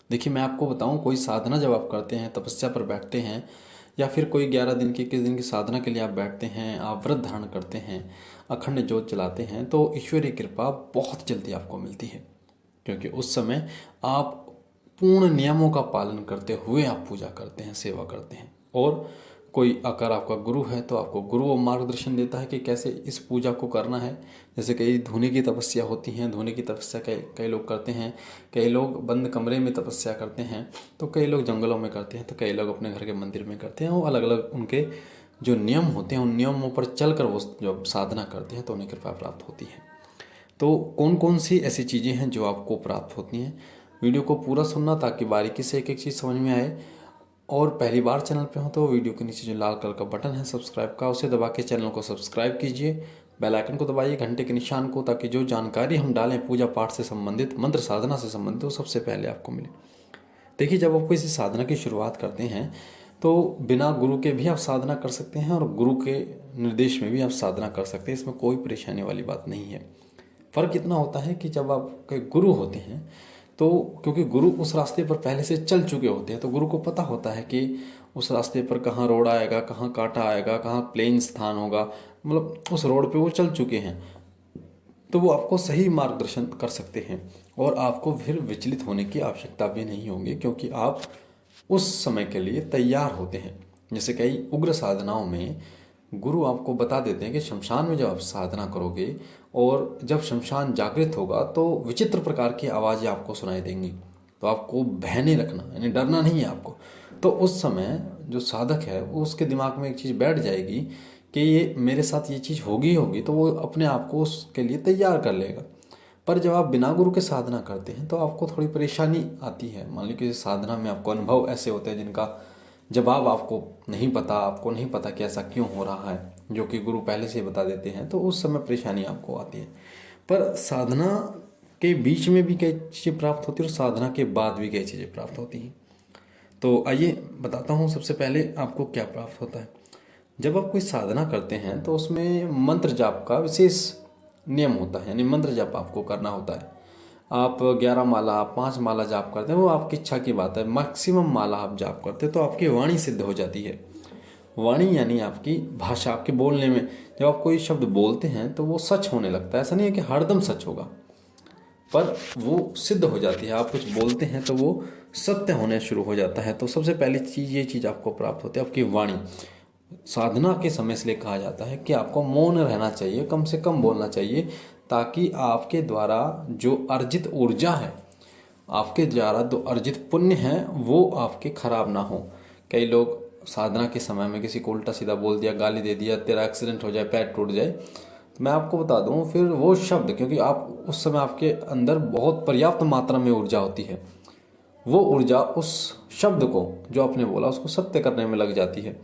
देखिए मैं आपको बताऊं, कोई साधना जब आप करते हैं, तपस्या पर बैठते हैं, या फिर कोई 11 दिन की 21 दिन की साधना के लिए आप बैठते हैं, आप व्रत धारण करते हैं, अखंड ज्योत जलाते हैं, तो ईश्वरीय कृपा बहुत जल्दी आपको मिलती है। क्योंकि उस समय आप पूर्ण नियमों का पालन करते हुए आप पूजा करते हैं, सेवा करते हैं। और कोई अगर आपका गुरु है तो आपको गुरु वो मार्गदर्शन देता है कि कैसे इस पूजा को करना है। जैसे कई धूनी की तपस्या होती हैं, धूनी की तपस्या कई कई लोग करते हैं, कई लोग बंद कमरे में तपस्या करते हैं, तो कई लोग जंगलों में करते हैं, तो कई लोग अपने घर के मंदिर में करते हैं। वो अलग अलग उनके जो नियम होते हैं, उन नियमों पर चलकर वो जब साधना करते हैं तो उन्हें कृपा प्राप्त होती है। तो कौन कौन सी ऐसी चीज़ें हैं जो आपको प्राप्त होती हैं, वीडियो को पूरा सुनना ताकि बारीकी से एक एक चीज़ समझ में आए। और पहली बार चैनल पे हो तो वीडियो के नीचे जो लाल कलर का बटन है सब्सक्राइब का, उसे दबा के चैनल को सब्सक्राइब कीजिए। बेल आइकन को दबाइए, घंटे के निशान को, ताकि जो जानकारी हम डालें पूजा पाठ से संबंधित, मंत्र साधना से संबंधित, वो सबसे पहले आपको मिले। देखिए जब आप किसी साधना की शुरुआत करते हैं तो बिना गुरु के भी आप साधना कर सकते हैं और गुरु के निर्देश में भी आप साधना कर सकते हैं, इसमें कोई परेशानी वाली बात नहीं है। फ़र्क इतना होता है कि जब आपके गुरु होते हैं तो क्योंकि गुरु उस रास्ते पर पहले से चल चुके होते हैं, तो गुरु को पता होता है कि उस रास्ते पर कहाँ रोड आएगा, कहाँ कांटा आएगा, कहाँ प्लेन स्थान होगा, मतलब उस रोड पे वो चल चुके हैं, तो वो आपको सही मार्गदर्शन कर सकते हैं। और आपको फिर विचलित होने की आवश्यकता भी नहीं होगी, क्योंकि आप उस समय के लिए तैयार होते हैं। जैसे कई उग्र साधनाओं में गुरु आपको बता देते हैं कि शमशान में जब आप साधना करोगे और जब शमशान जागृत होगा तो विचित्र प्रकार की आवाज़ें आपको सुनाई देंगी, तो आपको भय नहीं रखना, यानी डरना नहीं है आपको। तो उस समय जो साधक है वो उसके दिमाग में एक चीज़ बैठ जाएगी कि ये मेरे साथ ये चीज़ होगी होगी, तो वो अपने आप को उसके लिए तैयार कर लेगा। पर जब आप बिना गुरु के साधना करते हैं तो आपको थोड़ी परेशानी आती है। मान लीजिए किसी साधना में आपको अनुभव ऐसे होते हैं जिनका जवाब आपको नहीं पता, आपको नहीं पता कि ऐसा क्यों हो रहा है, जो कि गुरु पहले से ही बता देते हैं, तो उस समय परेशानी आपको आती है। पर साधना के बीच में भी कई चीज़ें प्राप्त होती है और साधना के बाद भी कई चीज़ें प्राप्त होती हैं। तो आइए बताता हूँ सबसे पहले आपको क्या प्राप्त होता है। जब आप कोई साधना करते हैं तो उसमें मंत्र जाप का विशेष नियम होता है, यानी मंत्र जाप आपको करना होता है। आप 11 माला, 5 माला जाप करते हैं, वो आपकी इच्छा की बात है। मैक्सिमम माला आप जाप करते हैं तो आपकी वाणी सिद्ध हो जाती है। वाणी यानी आपकी भाषा, आपके बोलने में जब आप कोई शब्द बोलते हैं तो वो सच होने लगता है। ऐसा नहीं है कि हरदम सच होगा, पर वो सिद्ध हो जाती है। आप कुछ बोलते हैं तो वो सत्य होने शुरू हो जाता है। तो सबसे पहली चीज़, ये चीज़ आपको प्राप्त होती है, आपकी वाणी। साधना के समय इसलिए कहा जाता है कि आपको मौन रहना चाहिए, कम से कम बोलना चाहिए, ताकि आपके द्वारा जो अर्जित ऊर्जा है, आपके द्वारा जो अर्जित पुण्य है, वो आपके खराब ना हो। कई लोग साधना के समय में किसी को उल्टा सीधा बोल दिया, गाली दे दिया, तेरा एक्सीडेंट हो जाए, पैर टूट जाए, तो मैं आपको बता दूं फिर वो शब्द, क्योंकि आप उस समय आपके अंदर बहुत पर्याप्त मात्रा में ऊर्जा होती है, वो ऊर्जा उस शब्द को जो आपने बोला उसको सत्य करने में लग जाती है।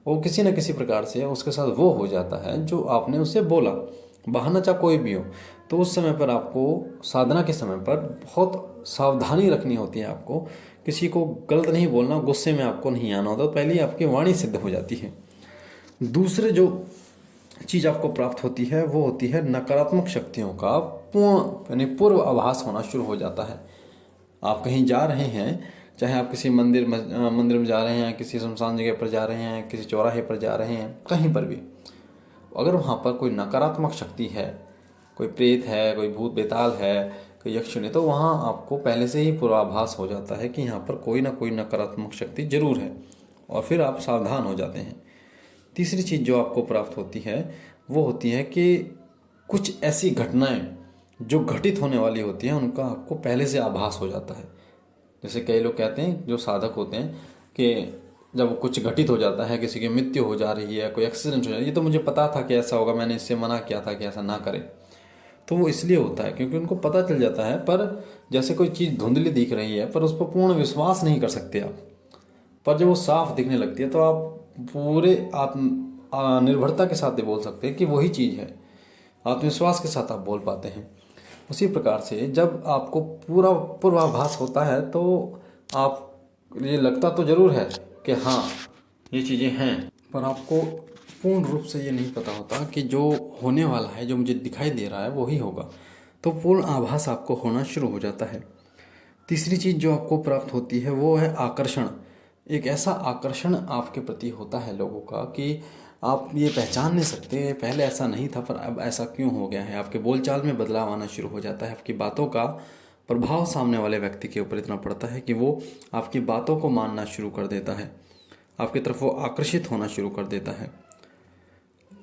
वो किसी न किसी प्रकार से उसके साथ वो हो जाता है जो आपने उसे बोला, बहाना चाहे कोई भी हो। तो उस समय पर आपको साधना के समय पर बहुत सावधानी रखनी होती है। आपको किसी को गलत नहीं बोलना, गुस्से में आपको नहीं आना होता, तो पहले ही आपकी वाणी सिद्ध हो जाती है। दूसरे जो चीज़ आपको प्राप्त होती है वो होती है नकारात्मक शक्तियों का पूर्ण यानी पूर्व आभास होना शुरू हो जाता है। आप कहीं जा रहे हैं, चाहे आप किसी मंदिर में जा रहे हैं, किसी सुनसान जगह पर जा रहे हैं, किसी चौराहे पर जा रहे हैं, कहीं पर भी, अगर वहाँ पर कोई नकारात्मक शक्ति है, कोई प्रेत है, कोई भूत बेताल है, कोई यक्षिणी, तो वहाँ आपको पहले से ही पूर्वाभास हो जाता है कि यहाँ पर कोई ना कोई नकारात्मक शक्ति जरूर है, और फिर आप सावधान हो जाते हैं। तीसरी चीज़ जो आपको प्राप्त होती है वो होती है कि कुछ ऐसी घटनाएं जो घटित होने वाली होती हैं उनका आपको पहले से आभास हो जाता है। जैसे कई लोग कहते हैं, जो साधक होते हैं, कि जब कुछ घटित हो जाता है, किसी की मृत्यु हो जा रही है, कोई एक्सीडेंट हो जा रही है, ये तो मुझे पता था कि ऐसा होगा, मैंने इससे मना किया था कि ऐसा ना करें। तो वो इसलिए होता है क्योंकि उनको पता चल जाता है, पर जैसे कोई चीज़ धुंधली दिख रही है पर उस पर पूर्ण विश्वास नहीं कर सकते आप। पर जब वो साफ दिखने लगती है तो आप पूरे आत्म निर्भरता के साथ ये बोल सकते हैं कि वही चीज़ है, आत्मविश्वास के साथ आप बोल पाते हैं। उसी प्रकार से जब आपको पूरा पूर्वाभास होता है तो आप, ये लगता तो ज़रूर है कि हाँ ये चीज़ें हैं, पर आपको पूर्ण रूप से ये नहीं पता होता कि जो होने वाला है, जो मुझे दिखाई दे रहा है वही होगा। तो पूर्ण आभास आपको होना शुरू हो जाता है। तीसरी चीज़ जो आपको प्राप्त होती है वो है आकर्षण। एक ऐसा आकर्षण आपके प्रति होता है लोगों का कि आप ये पहचान नहीं सकते, पहले ऐसा नहीं था पर अब ऐसा क्यों हो गया है। आपके बोलचाल में बदलाव आना शुरू हो जाता है, आपकी बातों का प्रभाव सामने वाले व्यक्ति के ऊपर इतना पड़ता है कि वो आपकी बातों को मानना शुरू कर देता है, आपकी तरफ वो आकर्षित होना शुरू कर देता है।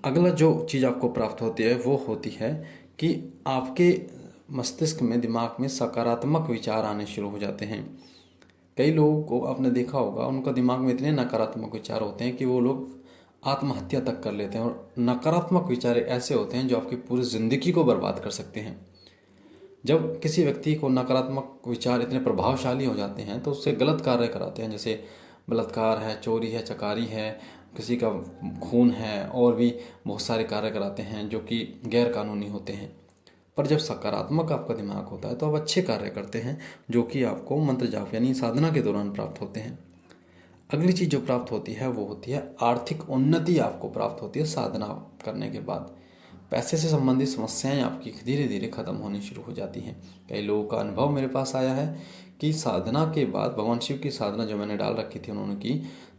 अगला जो चीज़ आपको प्राप्त होती है वो होती है कि आपके मस्तिष्क में, दिमाग में सकारात्मक विचार आने शुरू हो जाते हैं। कई लोगों को आपने देखा होगा, उनका दिमाग में इतने नकारात्मक विचार होते हैं कि वो लोग आत्महत्या तक कर लेते हैं। और नकारात्मक विचार ऐसे होते हैं जो आपकी पूरी ज़िंदगी को बर्बाद कर सकते हैं। जब किसी व्यक्ति को नकारात्मक विचार इतने प्रभावशाली हो जाते हैं तो उससे गलत कार्य कराते हैं, जैसे बलात्कार है, चोरी है, चकारी है, किसी का खून है, और भी बहुत सारे कार्य कराते हैं जो कि गैर कानूनी होते हैं। पर जब सकारात्मक आपका दिमाग होता है तो आप अच्छे कार्य करते हैं जो कि आपको मंत्र जाप यानी साधना के दौरान प्राप्त होते हैं। अगली चीज़ जो प्राप्त होती है वो होती है आर्थिक उन्नति। आपको प्राप्त होती है साधना करने के बाद। पैसे से संबंधित समस्याएं आपकी धीरे धीरे खत्म होनी शुरू हो जाती हैं। कई लोगों का अनुभव मेरे पास आया है कि साधना के बाद, भगवान शिव की साधना जो मैंने डाल रखी थी उन्होंने की,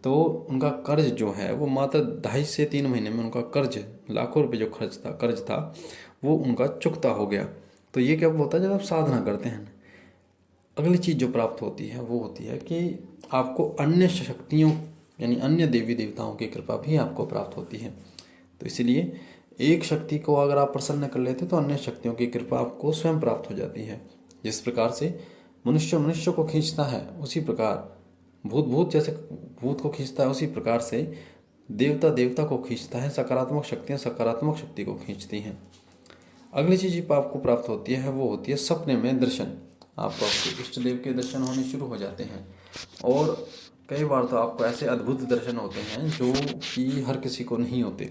तो उनका कर्ज जो है वो मात्र 2.5 से 3 महीने में उनका कर्ज, लाखों रुपए जो कर्ज था वो उनका चुकता हो गया। तो ये क्या होता है जब आप साधना करते हैं। अगली चीज़ जो प्राप्त होती है वो होती है कि आपको अन्य शक्तियों यानी अन्य देवी देवताओं की कृपा भी आपको प्राप्त होती है। तो इसलिए एक शक्ति को अगर आप प्रसन्न कर लेते तो अन्य शक्तियों की कृपा आपको स्वयं प्राप्त हो जाती है। जिस प्रकार से मनुष्य मनुष्य को खींचता है, उसी प्रकार भूत जैसे भूत को खींचता है, उसी प्रकार से देवता देवता को खींचता है, सकारात्मक शक्तियाँ सकारात्मक शक्ति को खींचती हैं। अगली चीज़ आपको प्राप्त होती है वो होती है सपने में दर्शन। आपको आपके इष्ट देव के दर्शन होने शुरू हो जाते हैं, और कई बार तो आपको ऐसे अद्भुत दर्शन होते हैं जो कि हर किसी को नहीं होते।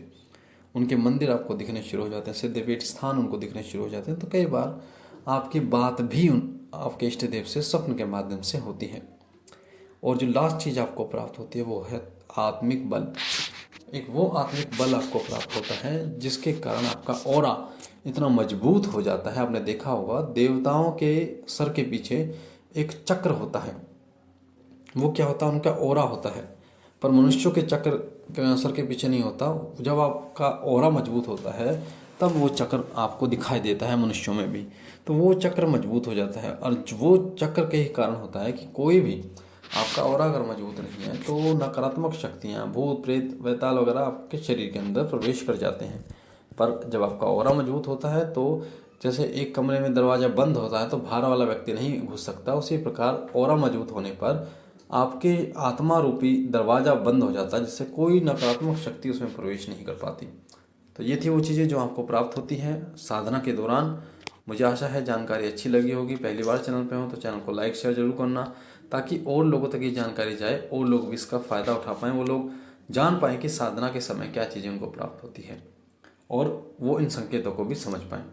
उनके मंदिर आपको दिखने शुरू हो जाते हैं, सिद्धपीठ स्थान उनको दिखने शुरू हो जाते हैं। तो कई बार आपकी बात भी आपके इष्ट देव से स्वप्न के माध्यम से होती है। और जो लास्ट चीज़ आपको प्राप्त होती है वो है आत्मिक बल। एक वो आत्मिक बल आपको प्राप्त होता है जिसके कारण आपका ऑरा इतना मजबूत हो जाता है। आपने देखा होगा देवताओं के सर के पीछे एक चक्र होता है, वो क्या होता है, उनका ऑरा होता है। पर मनुष्यों के चक्र सर के पीछे नहीं होता। जब आपका ऑरा मजबूत होता है तब वो चक्र आपको दिखाई देता है मनुष्यों में भी। तो वो चक्र मजबूत हो जाता है, और वो चक्र के ही कारण होता है कि कोई भी आपका ऑरा अगर मजबूत नहीं है तो नकारात्मक शक्तियाँ, भूत प्रेत वैताल वगैरह आपके शरीर के अंदर प्रवेश कर जाते हैं। पर जब आपका ऑरा मजबूत होता है तो जैसे एक कमरे में दरवाज़ा बंद होता है तो बाहर वाला व्यक्ति नहीं घुस सकता, उसी प्रकार ऑरा मजबूत होने पर आपके आत्मा रूपी दरवाज़ा बंद हो जाता है, जिससे कोई नकारात्मक शक्ति उसमें प्रवेश नहीं कर पाती। तो ये थी वो चीज़ें जो आपको प्राप्त होती हैं साधना के दौरान। मुझे आशा है जानकारी अच्छी लगी होगी। पहली बार चैनल पे हो तो चैनल को लाइक शेयर जरूर करना, ताकि और लोगों तक ये जानकारी जाए, और लोग भी इसका फ़ायदा उठा पाएँ, वो लोग जान पाएँ कि साधना के समय क्या चीज़ें उनको प्राप्त होती है, और वो इन संकेतों को भी समझ पाएँ।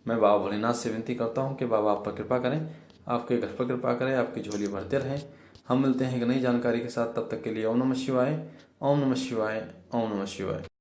मैं बाबा भोलेनाथ से विनती करता हूँ कि बाबा आप पर कृपा करें, आपके घर पर कृपा करें, आपकी झोली भरते रहें। हम मिलते हैं एक नई जानकारी के साथ, तब तक के लिए ओम नमः शिवाय, ओम नमः शिवाय, ओम नमः शिवाय।